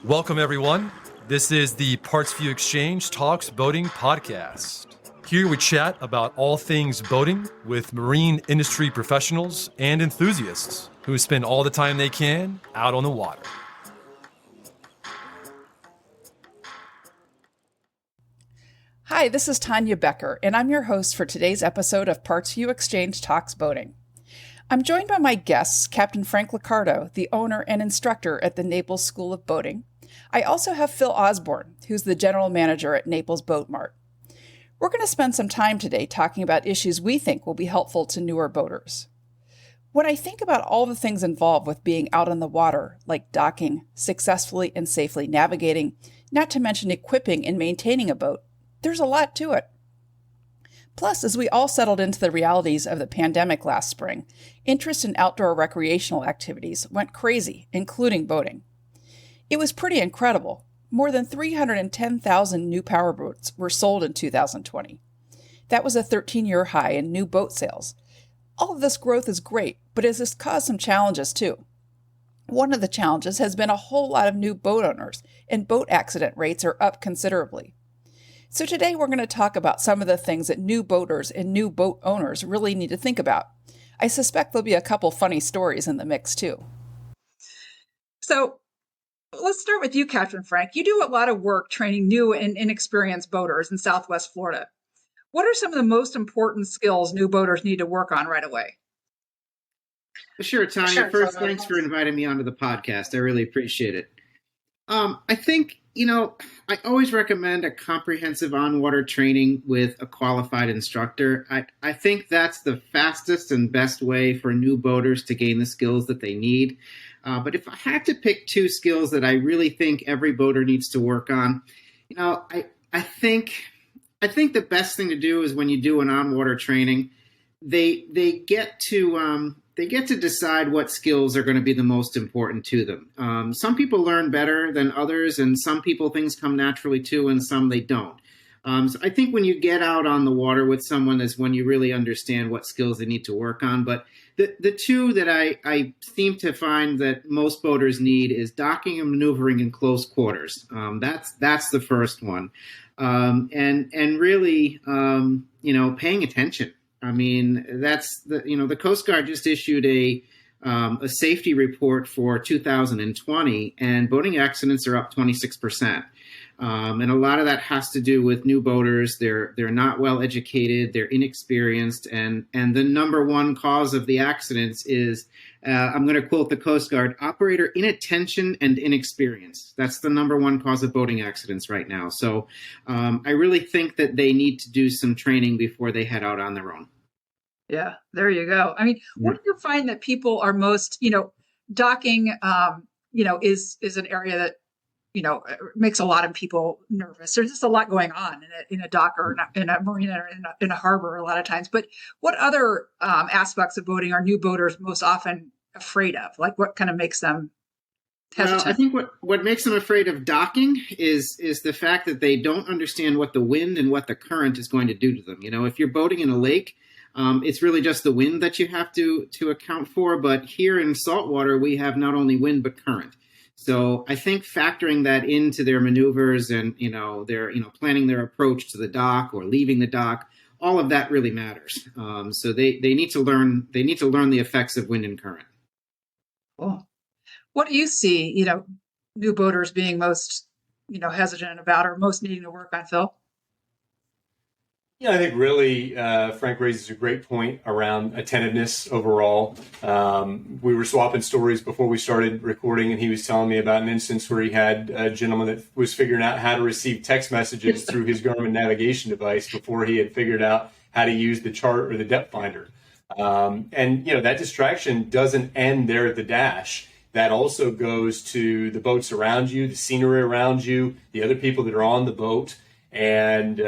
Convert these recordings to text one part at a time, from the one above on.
Welcome, everyone. This is the PartsVu Xchange Talks Boating podcast. Here we chat about all things boating with marine industry professionals and enthusiasts who spend all the time they can out on the water. Hi, this is Tanya Becker, and I'm your host for today's episode of PartsVu Xchange Talks Boating. I'm joined by my guests, Captain Frank Lecardo, the owner and instructor at the Naples School of Boating. I also have Phil Osborne, who's the general manager at Naples Boat Mart. We're going to spend some time today talking about issues we think will be helpful to newer boaters. When I think about all the things involved with being out on the water, like docking, successfully and safely navigating, not to mention equipping and maintaining a boat, there's a lot to it. Plus, as we all settled into the realities of the pandemic last spring, interest in outdoor recreational activities went crazy, including boating. It was pretty incredible. More than 310,000 new powerboats were sold in 2020. That was a 13-year high in new boat sales. All of this growth is great, but it has caused some challenges too. One of the challenges has been a whole lot of new boat owners, and boat accident rates are up considerably. So today we're going to talk about some of the things that new boaters and new boat owners really need to think about. I suspect there'll be a couple funny stories in the mix too. So let's start with you, Captain Frank. You do a lot of work training new and inexperienced boaters in Southwest Florida. What are some of the most important skills new boaters need to work on right away? Sure, Tanya. First, thanks for inviting me onto the podcast. I really appreciate it. I think, I always recommend a comprehensive on-water training with a qualified instructor. I think that's the fastest and best way for new boaters to gain the skills that they need. But if I had to pick two skills that I really think every boater needs to work on, I think the best thing to do is when you do an on-water training, they get to decide what skills are going to be the most important to them. Some people learn better than others, and some people things come naturally to, and some they don't. So I think when you get out on the water with someone is when you really understand what skills they need to work on. But the two that I seem to find that most boaters need is docking and maneuvering in close quarters. That's the first one, and really paying attention. I mean, that's the Coast Guard just issued a safety report for 2020, and boating accidents are up 26%. And a lot of that has to do with new boaters. They're not well educated, they're inexperienced, and the number one cause of the accidents is, I'm going to quote the Coast Guard, operator inattention and inexperience. That's the number one cause of boating accidents right now. So I really think that they need to do some training before they head out on their own. Yeah, there you go. I mean, what do you find that people are most, docking, is an area that, makes a lot of people nervous. There's just a lot going on in a dock or in a marina or in a harbor a lot of times. But what other aspects of boating are new boaters most often afraid of? Like what kind of makes them hesitant? Well, I think what makes them afraid of docking is the fact that they don't understand what the wind and what the current is going to do to them. If you're boating in a lake, it's really just the wind that you have to account for. But here in saltwater, we have not only wind but current. So I think factoring that into their maneuvers and their planning their approach to the dock or leaving the dock, all of that really matters. So they need to learn the effects of wind and current. Cool. What do you see new boaters being most hesitant about or most needing to work on, Phil? Yeah, I think really Frank raises a great point around attentiveness overall. We were swapping stories before we started recording, and he was telling me about an instance where he had a gentleman that was figuring out how to receive text messages through his Garmin navigation device before he had figured out how to use the chart or the depth finder. And that distraction doesn't end there at the dash. That also goes to the boats around you, the scenery around you, the other people that are on the boat. And,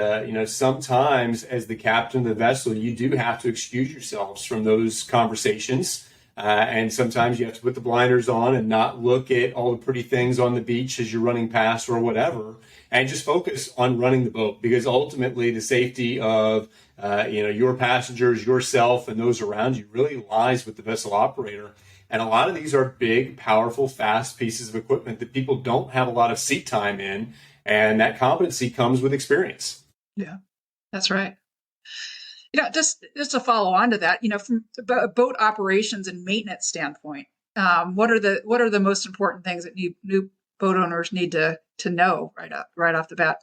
sometimes as the captain of the vessel, you do have to excuse yourselves from those conversations. And sometimes you have to put the blinders on and not look at all the pretty things on the beach as you're running past or whatever, and just focus on running the boat, because ultimately the safety of, your passengers, yourself, and those around you really lies with the vessel operator. And a lot of these are big, powerful, fast pieces of equipment that people don't have a lot of seat time in. And that competency comes with experience. Yeah, that's right. Just to follow on to that, from a boat operations and maintenance standpoint, what are the most important things that new boat owners need to know right off the bat?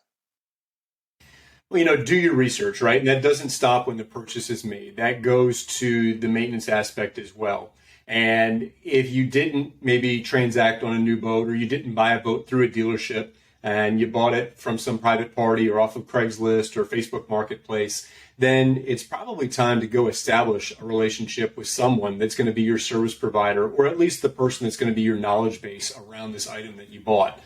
Well, do your research, right? And that doesn't stop when the purchase is made. That goes to the maintenance aspect as well. And if you didn't maybe transact on a new boat, or you didn't buy a boat through a dealership and you bought it from some private party or off of Craigslist or Facebook Marketplace, then it's probably time to go establish a relationship with someone that's going to be your service provider, or at least the person that's going to be your knowledge base around this item that you bought.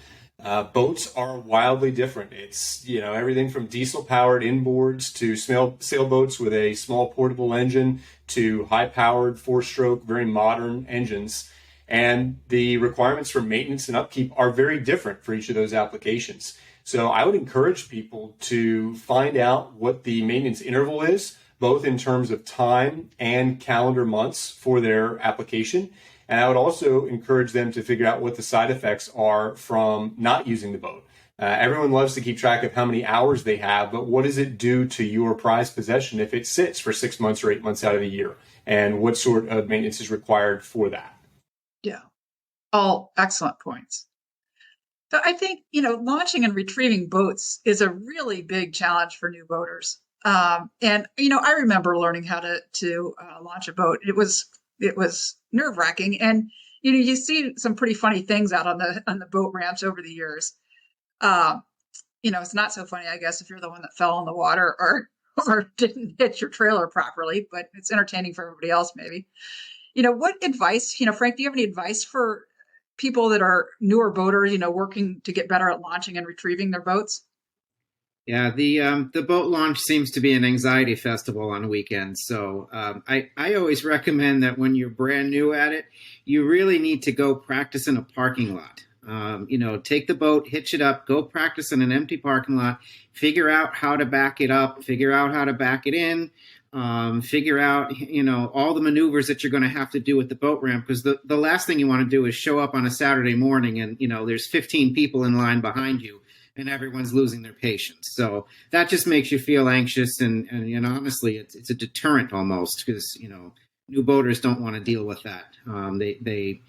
Boats are wildly different. It's, everything from diesel powered inboards to sailboats with a small portable engine to high powered 4-stroke, very modern engines. And the requirements for maintenance and upkeep are very different for each of those applications. So I would encourage people to find out what the maintenance interval is, both in terms of time and calendar months for their application. And I would also encourage them to figure out what the side effects are from not using the boat. Everyone loves to keep track of how many hours they have, but what does it do to your prized possession if it sits for 6 months or 8 months out of the year? And what sort of maintenance is required for that? Yeah, all excellent points. So I think, launching and retrieving boats is a really big challenge for new boaters. And I remember learning how to launch a boat. It was nerve-wracking, and you see some pretty funny things out on the boat ramps over the years. It's not so funny, I guess, if you're the one that fell in the water or didn't hit your trailer properly, but it's entertaining for everybody else, maybe. What advice, Frank, do you have any advice for people that are newer boaters, working to get better at launching and retrieving their boats? Yeah, the boat launch seems to be an anxiety festival on weekends. So I always recommend that when you're brand new at it, you really need to go practice in a parking lot. Take the boat, hitch it up, go practice in an empty parking lot, figure out how to back it up, figure out how to back it in, figure out, all the maneuvers that you're going to have to do with the boat ramp. Because the last thing you want to do is show up on a Saturday morning and, there's 15 people in line behind you and everyone's losing their patience. So that just makes you feel anxious. And honestly, it's a deterrent almost, because, new boaters don't want to deal with that. They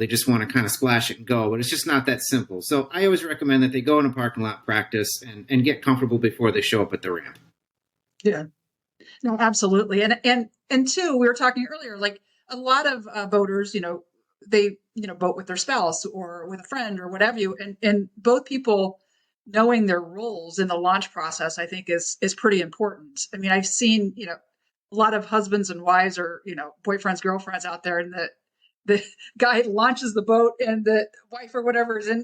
just want to kind of splash it and go, but it's just not that simple. So I always recommend that they go in a parking lot, practice, and get comfortable before they show up at the ramp. Yeah, no, absolutely. And two, we were talking earlier, like a lot of boaters, they, boat with their spouse or with a friend or whatever and both people knowing their roles in the launch process, I think is pretty important. I mean, I've seen, a lot of husbands and wives or, boyfriends, girlfriends out there, and the guy launches the boat and the wife or whatever is in,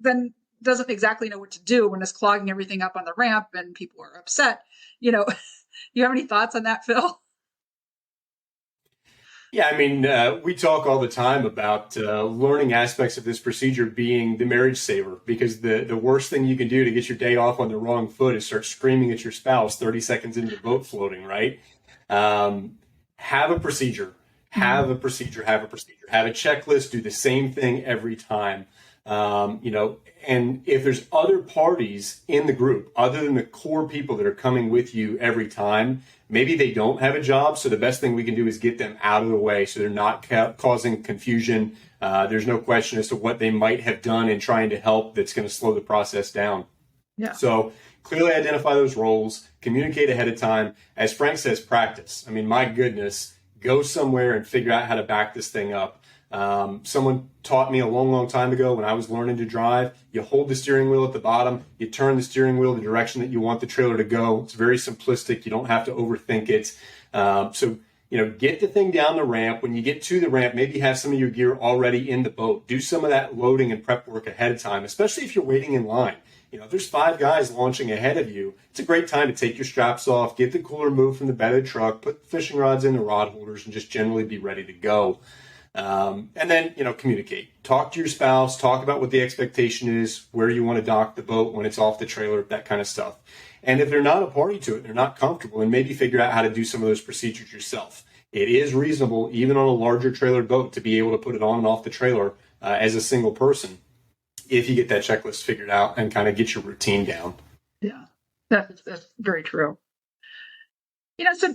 then doesn't exactly know what to do when it's clogging everything up on the ramp and people are upset. You have any thoughts on that, Phil? Yeah, I mean, we talk all the time about learning aspects of this procedure being the marriage saver, because the worst thing you can do to get your day off on the wrong foot is start screaming at your spouse 30 seconds into the boat floating, right? Have a procedure. Have a procedure. Have a checklist. Do the same thing every time. And if there's other parties in the group, other than the core people that are coming with you every time, maybe they don't have a job. So the best thing we can do is get them out of the way so they're not causing confusion. There's no question as to what they might have done in trying to help that's going to slow the process down. Yeah. So clearly identify those roles, communicate ahead of time. As Frank says, practice. I mean, my goodness, go somewhere and figure out how to back this thing up. Someone taught me a long, long time ago when I was learning to drive, you hold the steering wheel at the bottom, you turn the steering wheel the direction that you want the trailer to go. It's very simplistic. You don't have to overthink it. So get the thing down the ramp. When you get to the ramp, maybe have some of your gear already in the boat. Do some of that loading and prep work ahead of time, especially if you're waiting in line. If there's 5 guys launching ahead of you, it's a great time to take your straps off, get the cooler moved from the bed of the truck, put the fishing rods in the rod holders, and just generally be ready to go. And then, communicate. Talk to your spouse, talk about what the expectation is, where you want to dock the boat when it's off the trailer, that kind of stuff. And if they're not a party to it, they're not comfortable, and maybe figure out how to do some of those procedures yourself. it is reasonable, even on a larger trailer boat, to be able to put it on and off the trailer as a single person if you get that checklist figured out and kind of get your routine down. Yeah, that's very true. So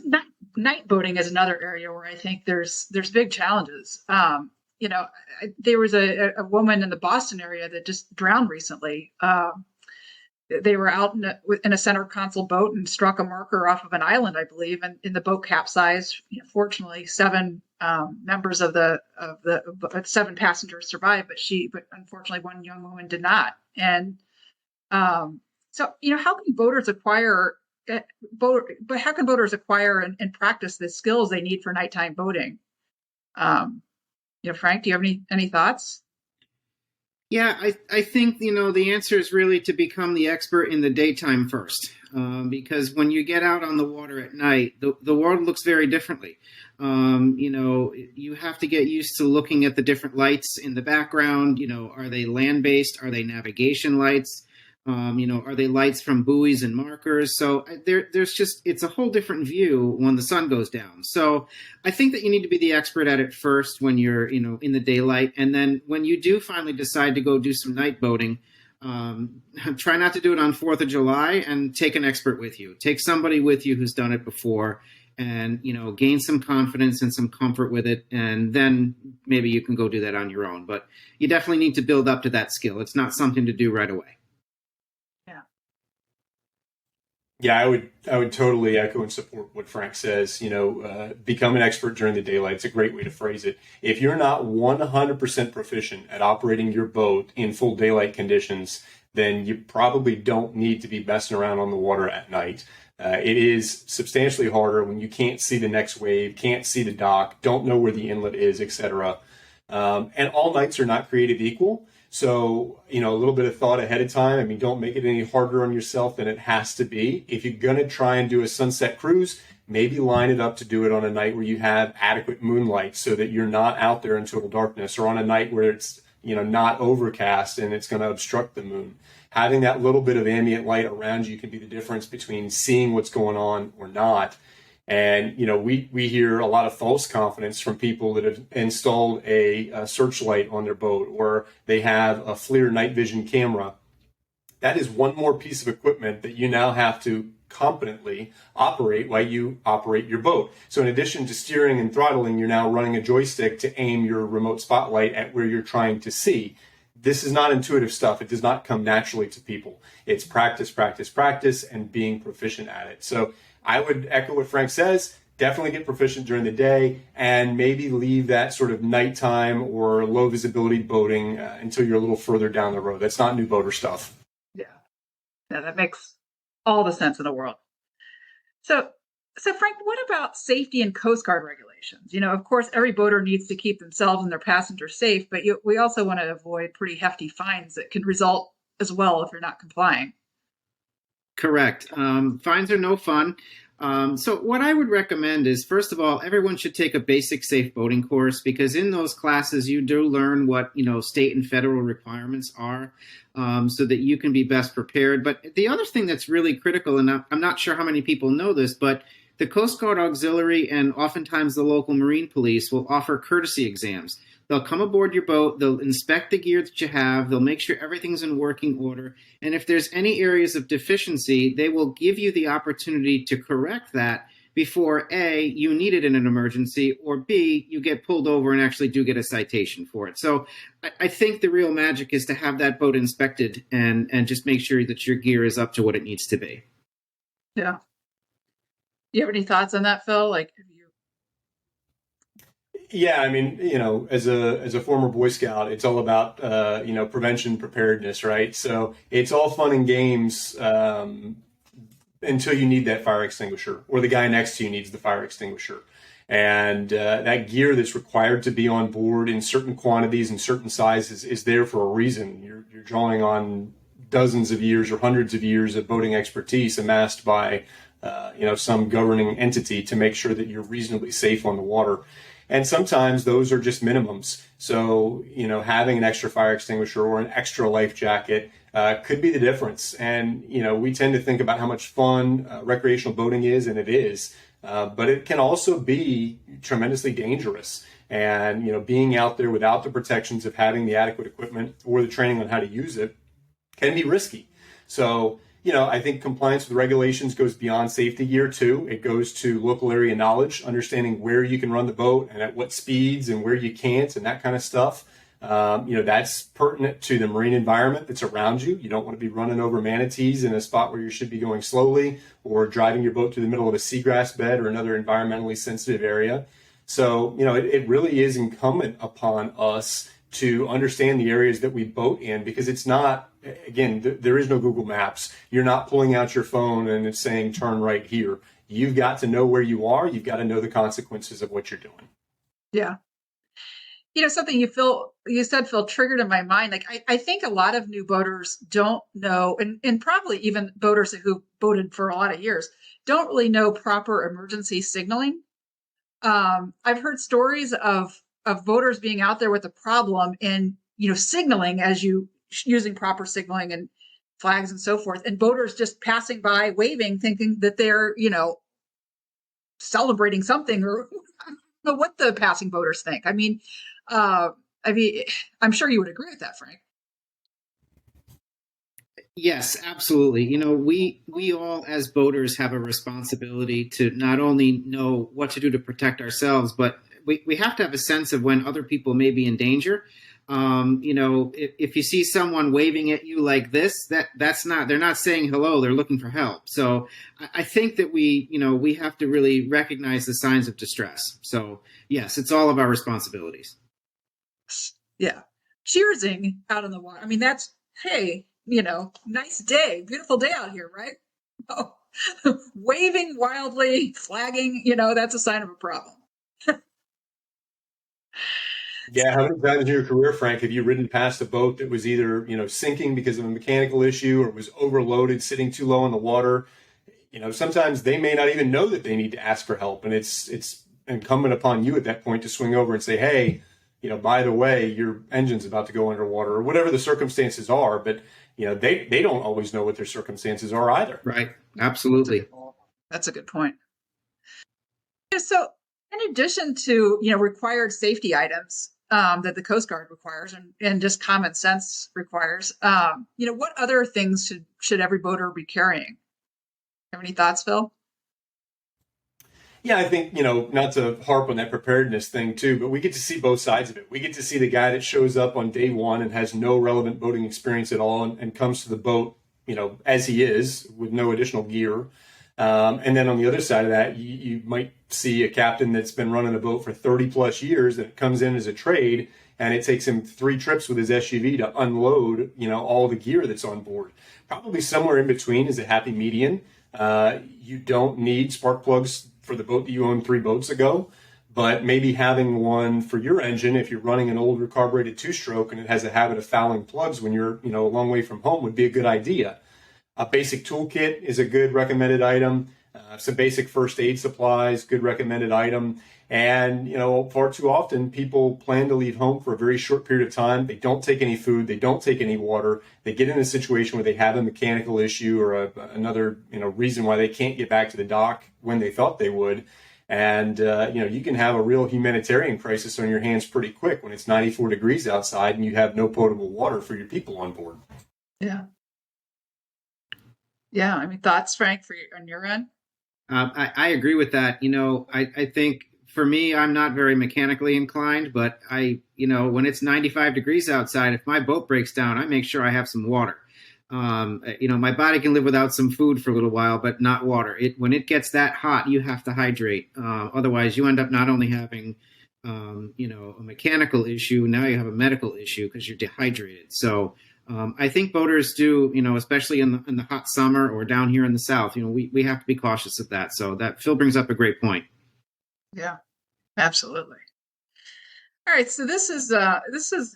night boating is another area where I think there's big challenges. There was a woman in the Boston area that just drowned recently. They were out in a center console boat and struck a marker off of an island, I believe, and the boat capsized. Fortunately, seven members of the 7 passengers survived, but unfortunately, one young woman did not. And so, how can boaters acquire? But how can boaters acquire and practice the skills they need for nighttime boating? Frank, do you have any thoughts? Yeah, I think, the answer is really to become the expert in the daytime first, because when you get out on the water at night, the world looks very differently. You have to get used to looking at the different lights in the background. Are they land-based? Are they navigation lights? Are they lights from buoys and markers? So it's a whole different view when the sun goes down. So I think that you need to be the expert at it first when you're, in the daylight. And then when you do finally decide to go do some night boating, try not to do it on 4th of July and take an expert with you. Take somebody with you who's done it before and, gain some confidence and some comfort with it. And then maybe you can go do that on your own. But you definitely need to build up to that skill. It's not something to do right away. Yeah, I would totally echo and support what Frank says. Become an expert during the daylight. It's a great way to phrase it. If you're not 100% proficient at operating your boat in full daylight conditions, then you probably don't need to be messing around on the water at night. It is substantially harder when you can't see the next wave, can't see the dock, don't know where the inlet is, etc. And all nights are not created equal. So, a little bit of thought ahead of time. I mean, don't make it any harder on yourself than it has to be. If you're going to try and do a sunset cruise, maybe line it up to do it on a night where you have adequate moonlight so that you're not out there in total darkness, or on a night where it's, not overcast and it's going to obstruct the moon. Having that little bit of ambient light around you can be the difference between seeing what's going on or not. And, we hear a lot of false confidence from people that have installed a searchlight on their boat, or they have a FLIR night vision camera. That is one more piece of equipment that you now have to competently operate while you operate your boat. So in addition to steering and throttling, you're now running a joystick to aim your remote spotlight at where you're trying to see. This is not intuitive stuff. It does not come naturally to people. It's practice, practice, practice, and being proficient at it. So I would echo what Frank says. Definitely get proficient during the day, and maybe leave that sort of nighttime or low visibility boating until you're a little further down the road. That's not new boater stuff. Yeah, that makes all the sense in the world. So Frank, what about safety and Coast Guard regulations? Of course, every boater needs to keep themselves and their passengers safe, but we also want to avoid pretty hefty fines that can result as well if you're not complying. Correct. Fines are no fun. So what I would recommend is, first of all, everyone should take a basic safe boating course, because in those classes you do learn what, state and federal requirements are, so that you can be best prepared. But the other thing that's really critical, and I'm not sure how many people know this, but the Coast Guard Auxiliary and oftentimes the local Marine Police will offer courtesy exams. They'll come aboard your boat, they'll inspect the gear that you have, they'll make sure everything's in working order, and if there's any areas of deficiency, they will give you the opportunity to correct that before A, you need it in an emergency, or B, you get pulled over and actually do get a citation for it. So I think the real magic is to have that boat inspected and just make sure that your gear is up to what it needs to be. Yeah. Do you have any thoughts on that, Phil? Yeah, I mean, as a former Boy Scout, it's all about prevention, preparedness, right? So it's all fun and games until you need that fire extinguisher, or the guy next to you needs the fire extinguisher. And that gear that's required to be on board in certain quantities and certain sizes is there for a reason. You're drawing on dozens of years or hundreds of years of boating expertise amassed by some governing entity to make sure that you're reasonably safe on the water. And sometimes those are just minimums. So, having an extra fire extinguisher or an extra life jacket could be the difference. And, we tend to think about how much fun recreational boating is, and it is. but it can also be tremendously dangerous. And, being out there without the protections of having the adequate equipment or the training on how to use it can be risky. So, I think compliance with regulations goes beyond safety gear too. It goes to local area knowledge, understanding where you can run the boat and at what speeds and where you can't and that kind of stuff. That's pertinent to the marine environment that's around you. You don't want to be running over manatees in a spot where you should be going slowly, or driving your boat through the middle of a seagrass bed or another environmentally sensitive area. So, it really is incumbent upon us to understand the areas that we boat in, because it's not, again, there is no Google Maps. You're not pulling out your phone and it's saying turn right here. You've got to know where you are. You've got to know the consequences of what you're doing. Yeah. Something you said, Phil, triggered in my mind. Like, I think a lot of new boaters don't know, and probably even boaters who boated for a lot of years don't really know proper emergency signaling. I've heard stories of boaters being out there with a problem and, signaling using proper signaling and flags and so forth, and boaters just passing by, waving, thinking that they're, celebrating something, or I don't know what the passing boaters think. I'm sure you would agree with that, Frank. Yes, absolutely. We all as boaters have a responsibility to not only know what to do to protect ourselves, but we have to have a sense of when other people may be in danger. If you see someone waving at you like this, they're not saying hello, they're looking for help. So I think that we have to really recognize the signs of distress. So yes, it's all of our responsibilities. Yeah. Cheersing out on the water. That's, hey, nice day, beautiful day out here, right? Oh, waving wildly, flagging, that's a sign of a problem. Yeah, how many times in your career, Frank, have you ridden past a boat that was either, sinking because of a mechanical issue, or was overloaded, sitting too low in the water? Sometimes they may not even know that they need to ask for help, and it's incumbent upon you at that point to swing over and say, hey, by the way, your engine's about to go underwater, or whatever the circumstances are. But, they don't always know what their circumstances are either. Right. Absolutely. That's a good point. So in addition to, required safety items that the Coast Guard requires, and just common sense requires, what other things should every boater be carrying? Have any thoughts, Phil? Yeah, I think, not to harp on that preparedness thing too, but we get to see both sides of it. We get to see the guy that shows up on day one and has no relevant boating experience at all, and comes to the boat, as he is, with no additional gear. And then on the other side of that, you might see a captain that's been running a boat for 30 plus years that comes in as a trade, and it takes him 3 trips with his SUV to unload, all the gear that's on board. Probably somewhere in between is a happy median. You don't need spark plugs for the boat that you owned 3 boats ago, but maybe having one for your engine, if you're running an older carbureted 2-stroke and it has a habit of fouling plugs when you're, a long way from home, would be a good idea. A basic toolkit is a good recommended item. Some basic first aid supplies, good recommended item. And, far too often people plan to leave home for a very short period of time. They don't take any food. They don't take any water. They get in a situation where they have a mechanical issue or another, reason why they can't get back to the dock when they thought they would. And, you can have a real humanitarian crisis on your hands pretty quick when it's 94 degrees outside and you have no potable water for your people on board. Yeah. Yeah. Thoughts, Frank, on your end? I agree with that. I think for me, I'm not very mechanically inclined, but when it's 95 degrees outside, if my boat breaks down, I make sure I have some water. My body can live without some food for a little while, but not water. When it gets that hot, you have to hydrate. Otherwise, you end up not only having, a mechanical issue, now you have a medical issue because you're dehydrated. So I think boaters do, especially in the hot summer or down here in the South, we have to be cautious of that. So that Phil brings up a great point. Yeah, absolutely. All right. So this is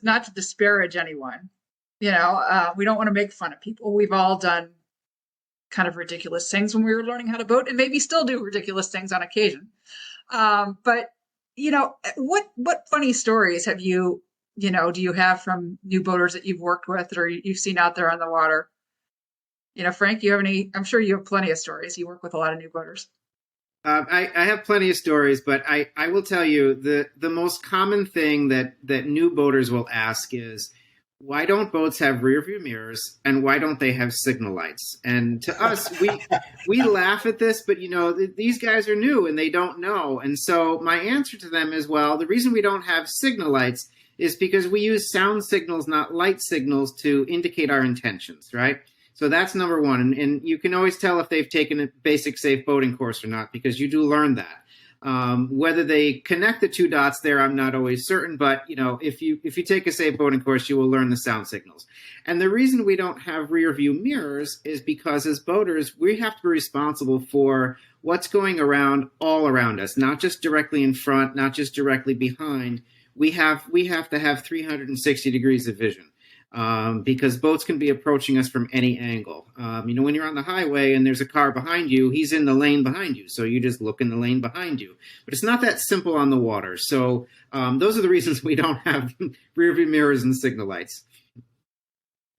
not to disparage anyone. We don't want to make fun of people. We've all done kind of ridiculous things when we were learning how to boat, and maybe still do ridiculous things on occasion. But what funny stories have you, do you have from new boaters that you've worked with or you've seen out there on the water? Frank, you have any? I'm sure you have plenty of stories. You work with a lot of new boaters. I have plenty of stories, but I will tell you the most common thing that new boaters will ask is, why don't boats have rear view mirrors and why don't they have signal lights? And to us, we laugh at this, but these guys are new and they don't know. And so my answer to them is, well, the reason we don't have signal lights is because we use sound signals, not light signals, to indicate our intentions, right? So that's number one. And you can always tell if they've taken a basic safe boating course or not, because you do learn that. Whether they connect the two dots there, I'm not always certain. But, if you take a safe boating course, you will learn the sound signals. And the reason we don't have rear view mirrors is because as boaters, we have to be responsible for what's going around all around us, not just directly in front, not just directly behind. We have to have 360 degrees of vision. Because boats can be approaching us from any angle. When you're on the highway and there's a car behind you, he's in the lane behind you. So you just look in the lane behind you. But it's not that simple on the water. So those are the reasons we don't have rear view mirrors and signal lights.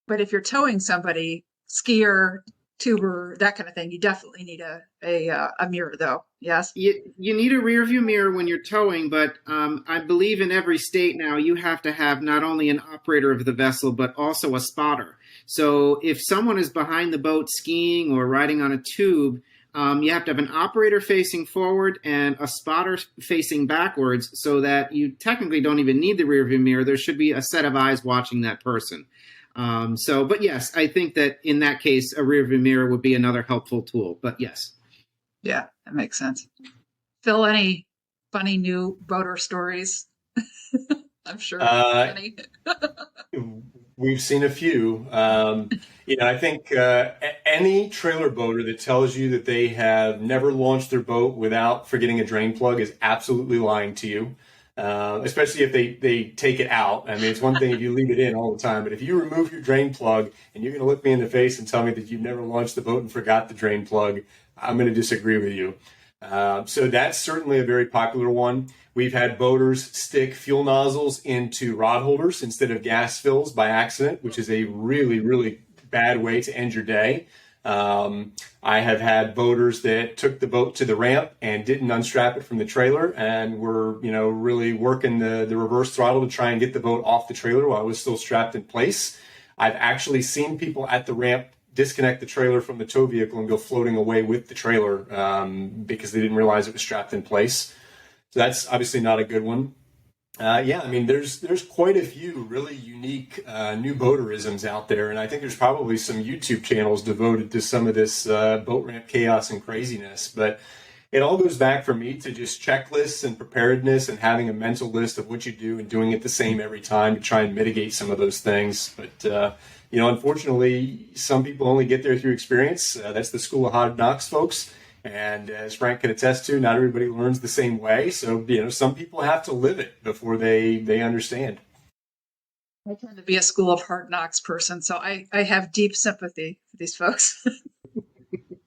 But if you're towing somebody, skier, tuber, that kind of thing, you definitely need a mirror, though. Yes. You need a rear view mirror when you're towing, but I believe in every state now you have to have not only an operator of the vessel, but also a spotter. So if someone is behind the boat skiing or riding on a tube, you have to have an operator facing forward and a spotter facing backwards, so that you technically don't even need the rear view mirror. There should be a set of eyes watching that person. But yes, I think that in that case, a rear view mirror would be another helpful tool. But yes. Yeah, that makes sense. Phil, any funny new boater stories? I'm sure. Funny. We've seen a few. I think any trailer boater that tells you that they have never launched their boat without forgetting a drain plug is absolutely lying to you. Especially if they take it out. I mean, it's one thing if you leave it in all the time, but if you remove your drain plug and you're going to look me in the face and tell me that you've never launched the boat and forgot the drain plug, I'm going to disagree with you. So that's certainly a very popular one. We've had boaters stick fuel nozzles into rod holders instead of gas fills by accident, which is a really, really bad way to end your day. I have had boaters that took the boat to the ramp and didn't unstrap it from the trailer and were, really working the reverse throttle to try and get the boat off the trailer while it was still strapped in place. I've actually seen people at the ramp disconnect the trailer from the tow vehicle and go floating away with the trailer because they didn't realize it was strapped in place. So that's obviously not a good one. There's quite a few really unique new boaterisms out there, and I think there's probably some YouTube channels devoted to some of this boat ramp chaos and craziness. But it all goes back for me to just checklists and preparedness and having a mental list of what you do and doing it the same every time to try and mitigate some of those things. But unfortunately, some people only get there through experience. That's the school of hard knocks, folks. And as Frank can attest to, not everybody learns the same way. So, some people have to live it before they understand. I tend to be a school of hard knocks person, so I have deep sympathy for these folks.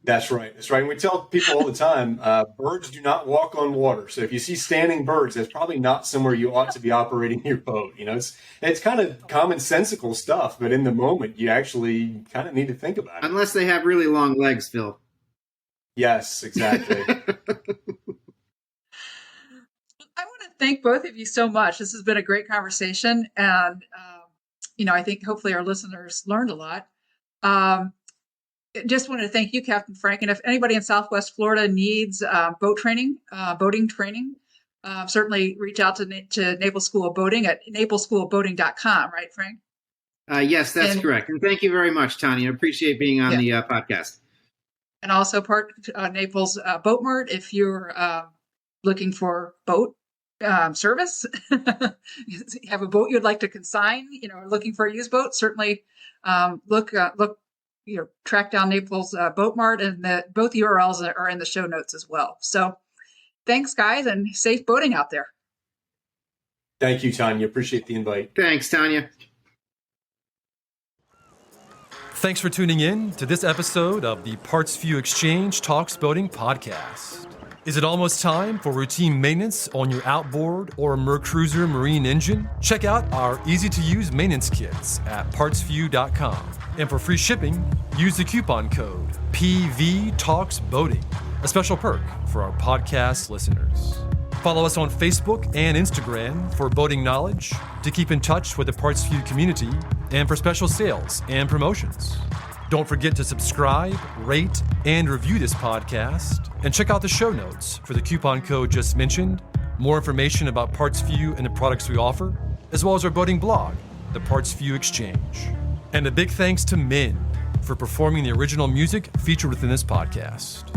That's right. And we tell people all the time, birds do not walk on water. So if you see standing birds, that's probably not somewhere you ought to be operating your boat. It's kind of commonsensical stuff, but in the moment, you actually kind of need to think about it. Unless they have really long legs, Phil. Yes, exactly. I want to thank both of you so much. This has been a great conversation. And, I think hopefully our listeners learned a lot. Just wanted to thank you, Captain Frank. And if anybody in Southwest Florida needs boating training, certainly reach out to Naples School of Boating at napleschoolofboating.com. Right, Frank? Yes, that's correct. And thank you very much, Tanya. I appreciate being on the podcast. And also Naples Boat Mart, if you're looking for boat service, you have a boat you'd like to consign, looking for a used boat, certainly track down Naples Boat Mart, and both URLs are in the show notes as well. So thanks, guys, and safe boating out there. Thank you, Tanya. Appreciate the invite. Thanks, Tanya. Thanks for tuning in to this episode of the PartsVu Xchange Talks Boating podcast. Is it almost time for routine maintenance on your outboard or Mercruiser marine engine? Check out our easy-to-use maintenance kits at PartsVu.com. And for free shipping, use the coupon code PVTalksBoating. a special perk for our podcast listeners. Follow us on Facebook and Instagram for boating knowledge, to keep in touch with the PartsVu community, and for special sales and promotions. Don't forget to subscribe, rate, and review this podcast, and check out the show notes for the coupon code just mentioned, more information about PartsVu and the products we offer, as well as our boating blog, the PartsVu Xchange. And a big thanks to Min for performing the original music featured within this podcast.